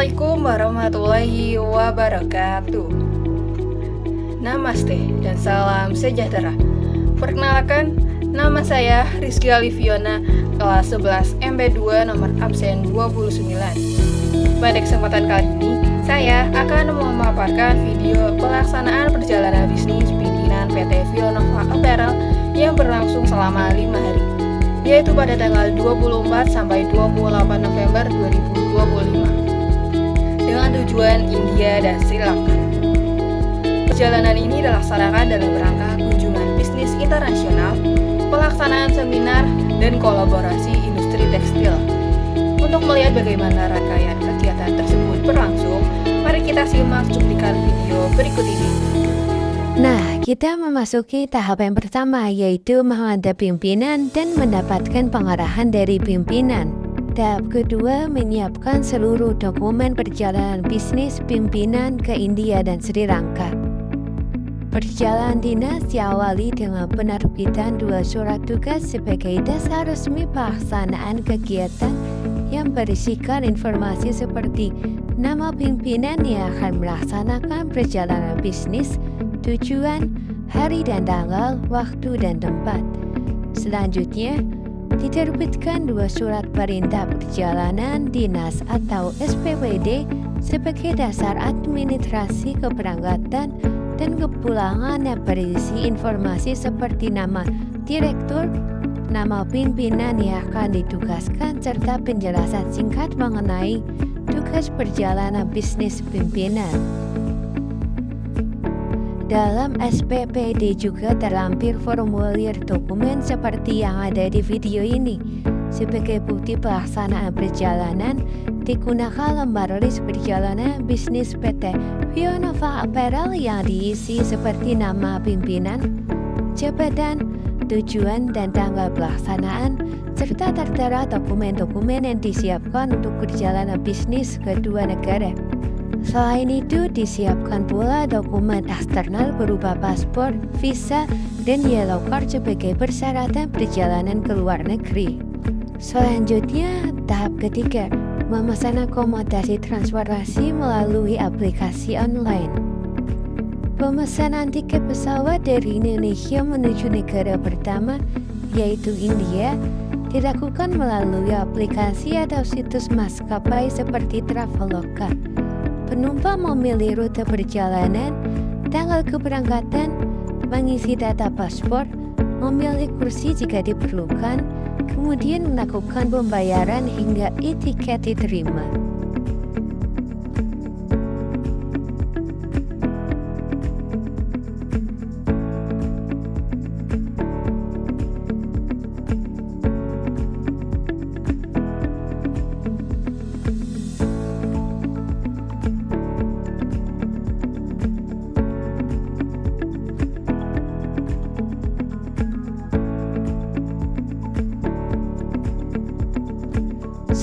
Assalamualaikum warahmatullahi wabarakatuh. Namaste dan salam sejahtera. Perkenalkan, nama saya Rizky Alifiona, kelas 11 MP2 nomor absen 29. Pada kesempatan kali ini, saya akan memaparkan video pelaksanaan perjalanan bisnis pimpinan PT Vionova Apparel yang berlangsung selama 5 hari, yaitu pada tanggal 24 sampai 28 November 2025 dengan tujuan India dan Sri Lanka. Perjalanan ini dilaksanakan dalam rangka kunjungan bisnis internasional, pelaksanaan seminar, dan kolaborasi industri tekstil. Untuk melihat bagaimana rangkaian kegiatan tersebut berlangsung, mari kita simak cuplikan video berikut ini. Nah, kita memasuki tahap yang pertama, yaitu menghadap pimpinan dan mendapatkan pengarahan dari pimpinan. Tahap kedua, menyiapkan seluruh dokumen perjalanan bisnis pimpinan ke India dan Sri Lanka. Perjalanan dinas diawali dengan penerbitan 2 surat tugas sebagai dasar resmi pelaksanaan kegiatan yang berisikan informasi seperti nama pimpinan yang akan melaksanakan perjalanan bisnis, tujuan, hari dan tanggal, waktu dan tempat. Selanjutnya, diterbitkan 2 surat perintah perjalanan dinas atau SPWD sebagai dasar administrasi keberangkatan dan kepulangan yang berisi informasi seperti nama direktur, nama pimpinan yang akan ditugaskan, serta penjelasan singkat mengenai tugas perjalanan bisnis pimpinan. Dalam SPPD juga terlampir formulir dokumen seperti yang ada di video ini. Sebagai bukti pelaksanaan perjalanan, digunakan lembar list perjalanan bisnis PT Vionova Apparel yang diisi seperti nama pimpinan, jabatan, tujuan, dan tanggal pelaksanaan, serta tertera dokumen-dokumen yang disiapkan untuk perjalanan bisnis kedua negara. Selain itu, disiapkan pula dokumen eksternal berupa paspor, visa, dan yellow card sebagai persyaratan perjalanan ke luar negeri. Selanjutnya, tahap ketiga, memesan akomodasi transportasi melalui aplikasi online. Pemesanan tiket pesawat dari Indonesia menuju negara pertama, yaitu India, dilakukan melalui aplikasi atau situs maskapai seperti Traveloka. Penumpang memilih rute perjalanan, tanggal keberangkatan, mengisi data paspor, memilih kursi jika diperlukan, kemudian melakukan pembayaran hingga e-tiket diterima.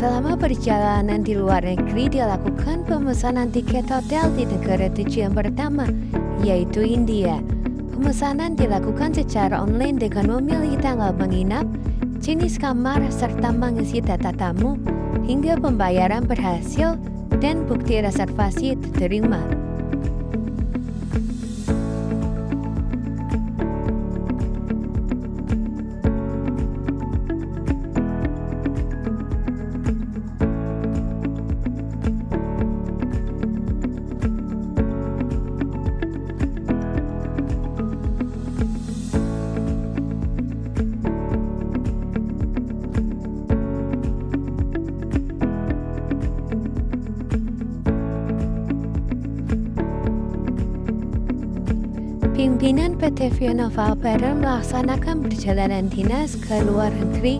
Selama perjalanan di luar negeri dilakukan pemesanan tiket hotel di negara tujuan pertama, yaitu India. Pemesanan dilakukan secara online dengan memilih tanggal menginap, jenis kamar, serta mengisi data tamu, hingga pembayaran berhasil dan bukti reservasi diterima. Pimpinan PT Vionova Apparel melaksanakan perjalanan dinas ke luar negeri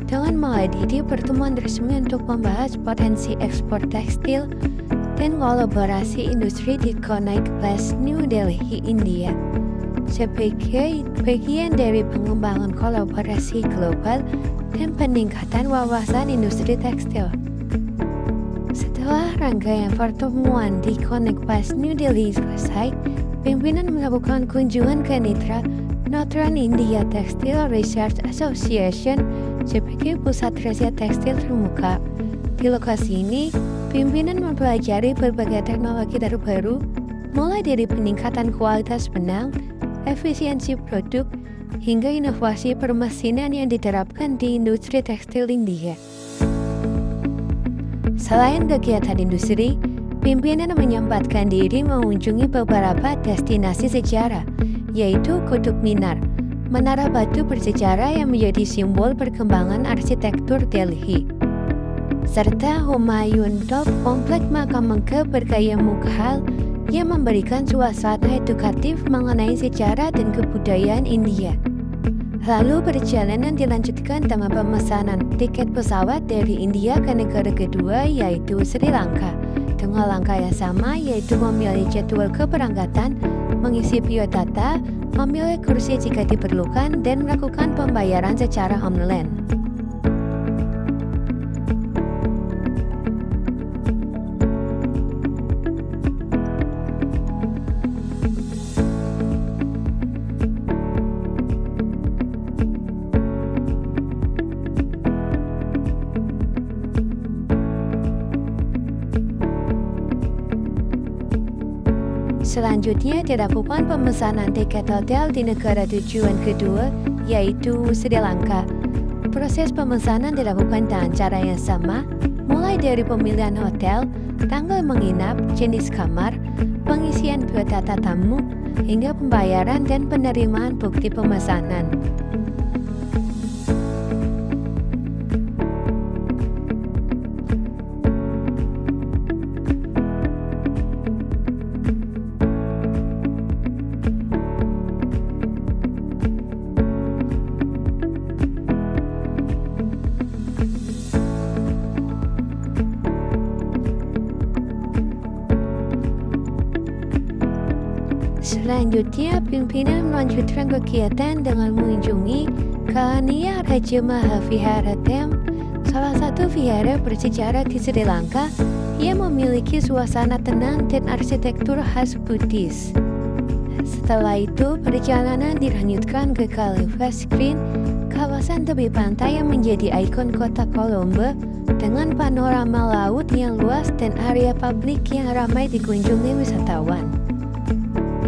dengan menghadiri pertemuan resmi untuk membahas potensi ekspor tekstil dan kolaborasi industri di Connaught Place, New Delhi, India. Sebagai bagian dari pengembangan kolaborasi global dan peningkatan wawasan industri tekstil. Setelah rangkaian pertemuan di Connaught Place, New Delhi selesai, pimpinan melakukan kunjungan ke Nitra Northern India Textile Research Association sebagai pusat riset tekstil terbuka. Di lokasi ini, Pimpinan mempelajari berbagai teknologi terbaru, mulai dari peningkatan kualitas benang, efisiensi produk, hingga inovasi permesinan yang diterapkan di industri tekstil India. Selain kegiatan industri, pimpinan menyempatkan diri mengunjungi beberapa destinasi sejarah, yaitu Kutub Minar, menara batu bersejarah yang menjadi simbol perkembangan arsitektur Delhi, serta Humayun Top, komplek makam Mekah bergaya Mughal yang memberikan suasana edukatif mengenai sejarah dan kebudayaan India. Lalu perjalanan dilanjutkan dengan pemesanan tiket pesawat dari India ke negara kedua, yaitu Sri Lanka, dengan langkah yang sama, yaitu memilih jadwal keberangkatan, mengisi biodata, memilih kursi jika diperlukan, dan melakukan pembayaran secara online. Selanjutnya dilakukan pemesanan tiket hotel di negara tujuan kedua, yaitu Sri Lanka. Proses pemesanan dilakukan dengan cara yang sama, mulai dari pemilihan hotel, tanggal menginap, jenis kamar, pengisian biodata tamu, hingga pembayaran dan penerimaan bukti pemesanan. Selanjutnya, pimpinan melanjutkan kegiatan dengan mengunjungi Kalaniya Raja Mahavihara Tem, salah satu vihara bersejarah di Sri Lanka yang memiliki suasana tenang dan arsitektur khas Buddhis. Setelah itu, perjalanan dilanjutkan ke Kalimas Green, kawasan tepi pantai yang menjadi ikon kota Colombo dengan panorama laut yang luas dan area publik yang ramai dikunjungi wisatawan.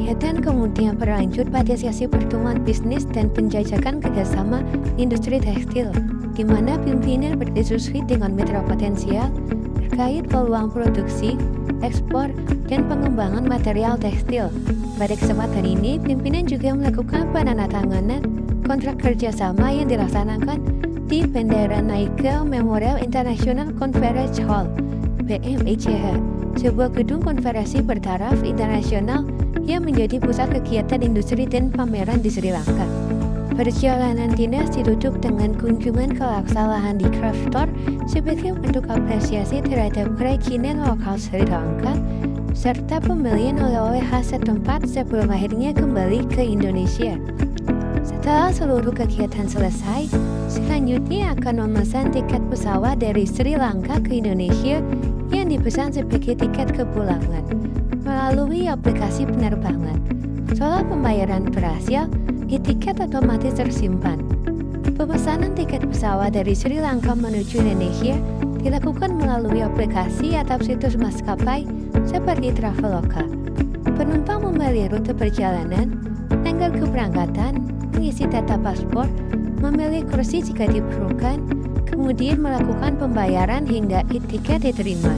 Kegiatan kemudian berlanjut pada sesi pertemuan bisnis dan penjajakan kerjasama industri tekstil, di mana pimpinan berdiskusi dengan mitra potensial terkait peluang produksi, ekspor, dan pengembangan material tekstil. Pada kesempatan ini, pimpinan juga melakukan penandatanganan kontrak kerjasama yang dilaksanakan di Bandara Naigaon Memorial International Conference Hall (BMICH), sebuah gedung konferensi bertaraf internasional yang menjadi pusat kegiatan industri dan pameran di Sri Lanka. Perjalanan dinas ditutup dengan kunjungan ke laksanahan di craft store sebagai bentuk apresiasi terhadap kerajinan lokal Sri Lanka, serta pembelian oleh-oleh khas setempat sebelum akhirnya kembali ke Indonesia. Setelah seluruh kegiatan selesai, selanjutnya akan memesan tiket pesawat dari Sri Lanka ke Indonesia yang dipesan sebagai tiket kepulangan melalui aplikasi penerbangan. Setelah pembayaran berhasil, tiket otomatis tersimpan. Pemesanan tiket pesawat dari Sri Lanka menuju Indonesia dilakukan melalui aplikasi atau situs maskapai seperti Traveloka. Penumpang memilih rute perjalanan, tanggal keberangkatan, mengisi data paspor, memilih kursi jika diperlukan, kemudian melakukan pembayaran hingga tiket diterima.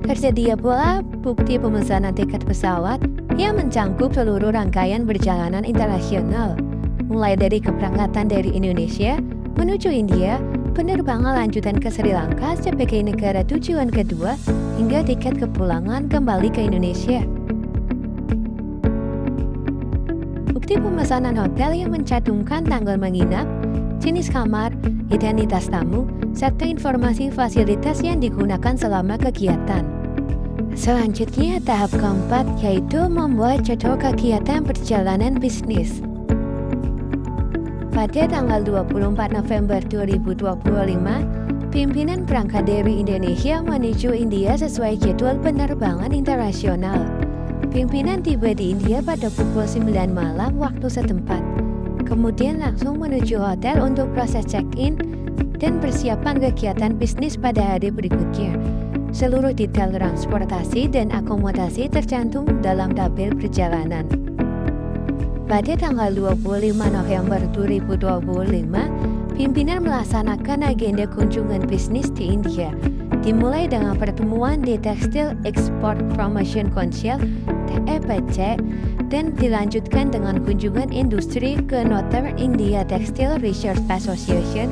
Tersedia pula bukti pemesanan tiket pesawat yang mencangkup seluruh rangkaian perjalanan internasional, mulai dari keberangkatan dari Indonesia menuju India, penerbangan lanjutan ke Sri Lanka sebagai negara tujuan kedua, hingga tiket kepulangan kembali ke Indonesia. Bukti pemesanan hotel yang mencantumkan tanggal menginap, jenis kamar, identitas tamu, serta informasi fasilitas yang digunakan selama kegiatan. Selanjutnya, tahap keempat yaitu membuat jadwal kegiatan perjalanan bisnis. Pada tanggal 24 November 2025, pimpinan berangkat dari Indonesia menuju India sesuai jadwal penerbangan internasional. Pimpinan tiba di India pada pukul 9 malam waktu setempat. Kemudian langsung menuju hotel untuk proses check-in dan persiapan kegiatan bisnis pada hari berikutnya. Seluruh detail transportasi dan akomodasi tercantum dalam tabel perjalanan. Pada tanggal 25 November 2025, pimpinan melaksanakan agenda kunjungan bisnis di India, dimulai dengan pertemuan di Textile Export Promotion Council (TEPC) dan dilanjutkan dengan kunjungan industri ke Northern India Textile Research Association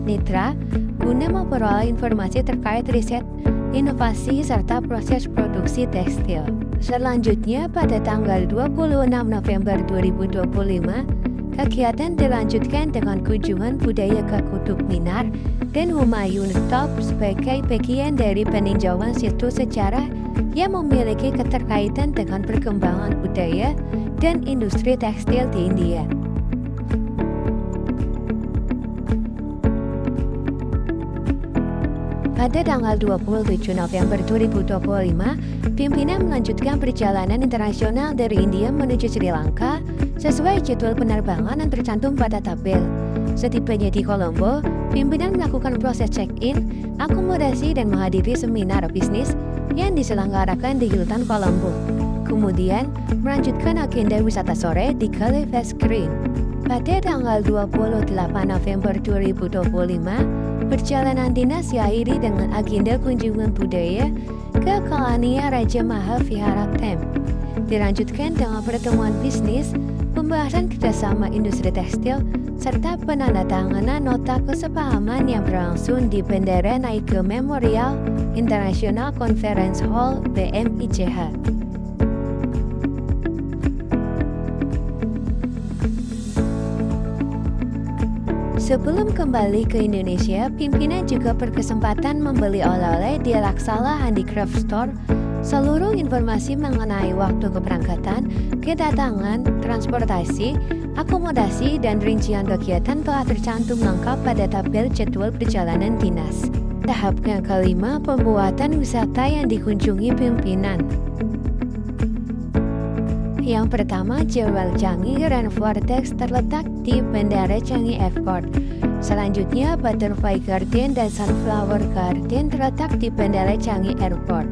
(NITRA) guna memperoleh informasi terkait riset, inovasi, serta proses produksi tekstil. Selanjutnya, pada tanggal 26 November 2025, kegiatan dilanjutkan dengan kunjungan budaya ke Kutub Minar dan Humayun Top sebagai bagian dari peninjauan situs sejarah yang memiliki keterkaitan dengan perkembangan budaya dan industri tekstil di India. Pada tanggal 27 November 2025, pimpinan melanjutkan perjalanan internasional dari India menuju Sri Lanka sesuai jadwal penerbangan yang tercantum pada tabel. Setibanya di Colombo, pimpinan melakukan proses check-in, akomodasi, dan menghadiri seminar bisnis yang diselenggarakan di Hilton Colombo. Kemudian, melanjutkan agenda wisata sore di Gallifest Green. Pada tanggal 28 November 2025, perjalanan dinas diakhiri dengan agenda kunjungan budaya ke Kalania Raja Maha Vihara Tem. Dilanjutkan dengan pertemuan bisnis, pembahasan kerjasama industri tekstil, serta penandatanganan nota kesepahaman yang berlangsung di Bandara Nike Memorial International Conference Hall (BMICH). Sebelum kembali ke Indonesia, pimpinan juga berkesempatan membeli oleh-oleh di Laksala Handicraft Store. Seluruh informasi mengenai waktu keberangkatan, kedatangan, transportasi, akomodasi, dan rincian kegiatan telah tercantum lengkap pada tabel jadwal perjalanan dinas. Tahap yang kelima, pembuatan wisata yang dikunjungi pimpinan. Yang pertama, Jewel Changi Rainforest terletak di Bandara Changi Airport. Selanjutnya, Butterfly Garden dan Sunflower Garden terletak di Bandara Changi Airport.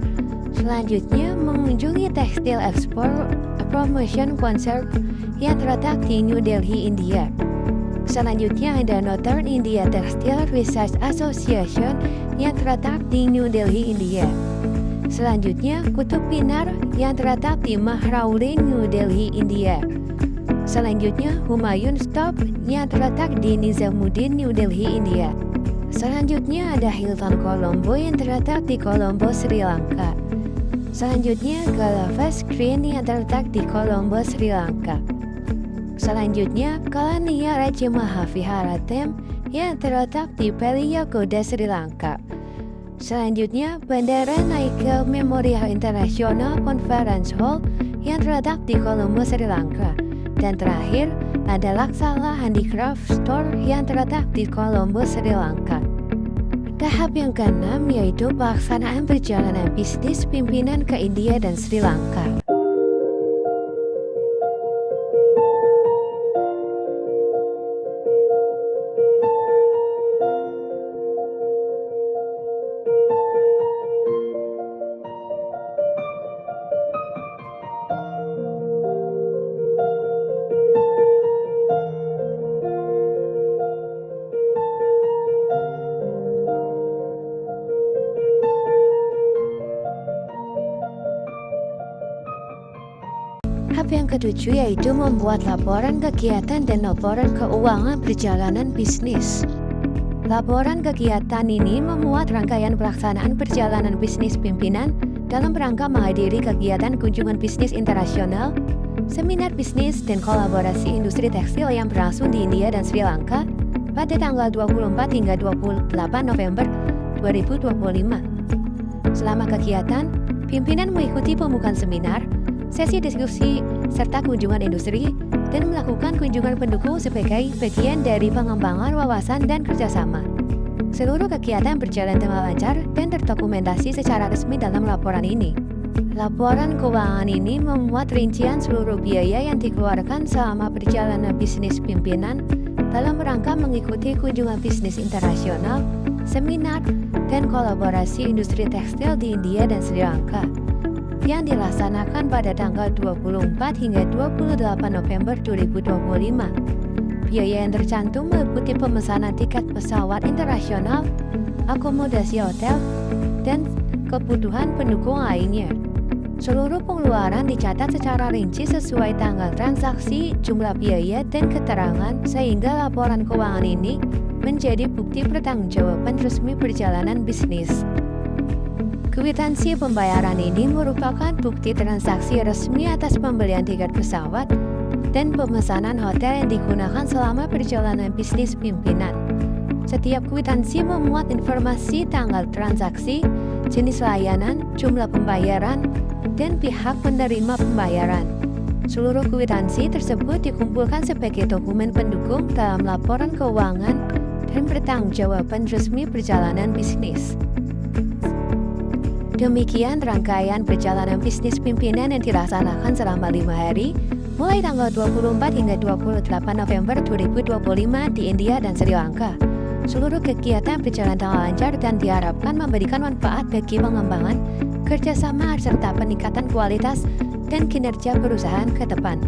Selanjutnya, mengunjungi Textile Export Promotion Council yang terletak di New Delhi, India. Selanjutnya ada Northern India Textile Research Association yang terletak di New Delhi, India. Selanjutnya, Kutub Minar yang terletak di Mahrauli, New Delhi, India. Selanjutnya, Humayun Stop yang terletak di Nizamuddin, New Delhi, India. Selanjutnya ada Hilton Colombo yang terletak di Colombo, Sri Lanka. Selanjutnya, Gallifest Green yang terletak di Colombo, Sri Lanka. Selanjutnya, Kalania Raja Maha Vihara Tem yang terletak di Peliyagoda, Sri Lanka. Selanjutnya, Bandara Nike Memorial International Conference Hall yang terletak di Colombo, Sri Lanka. Dan terakhir, ada Laksala Handicraft Store yang terletak di Colombo, Sri Lanka. Tahap yang keenam yaitu pelaksanaan perjalanan bisnis pimpinan ke India dan Sri Lanka. Tahap yang ketujuh yaitu membuat laporan kegiatan dan laporan keuangan perjalanan bisnis. Laporan kegiatan ini memuat rangkaian pelaksanaan perjalanan bisnis pimpinan dalam rangka menghadiri kegiatan kunjungan bisnis internasional, seminar bisnis, dan kolaborasi industri tekstil yang berlangsung di India dan Sri Lanka pada tanggal 24 hingga 28 November 2025. Selama kegiatan, pimpinan mengikuti pembukaan seminar, sesi diskusi, serta kunjungan industri, dan melakukan kunjungan pendukung sebagai bagian dari pengembangan wawasan dan kerjasama. Seluruh kegiatan berjalan dengan lancar dan terdokumentasi secara resmi dalam laporan ini. Laporan keuangan ini memuat rincian seluruh biaya yang dikeluarkan selama perjalanan bisnis pimpinan dalam rangka mengikuti kunjungan bisnis internasional, seminar, dan kolaborasi industri tekstil di India dan Sri Lanka yang dilaksanakan pada tanggal 24 hingga 28 November 2025. Biaya yang tercantum meliputi pemesanan tiket pesawat internasional, akomodasi hotel, dan kebutuhan pendukung lainnya. Seluruh pengeluaran dicatat secara rinci sesuai tanggal transaksi, jumlah biaya, dan keterangan sehingga laporan keuangan ini menjadi bukti pertanggungjawaban resmi perjalanan bisnis. Kwitansi pembayaran ini merupakan bukti transaksi resmi atas pembelian tiket pesawat dan pemesanan hotel yang digunakan selama perjalanan bisnis pimpinan. Setiap kwitansi memuat informasi tanggal transaksi, jenis layanan, jumlah pembayaran, dan pihak penerima pembayaran. Seluruh kwitansi tersebut dikumpulkan sebagai dokumen pendukung dalam laporan keuangan dan pertanggungjawaban resmi perjalanan bisnis. Demikian rangkaian perjalanan bisnis pimpinan yang dilaksanakan selama 5 hari, mulai tanggal 24 hingga 28 November 2025 di India dan Sri Lanka. Seluruh kegiatan berjalan dengan lancar dan diharapkan memberikan manfaat bagi pengembangan, kerjasama, serta peningkatan kualitas dan kinerja perusahaan ke depan.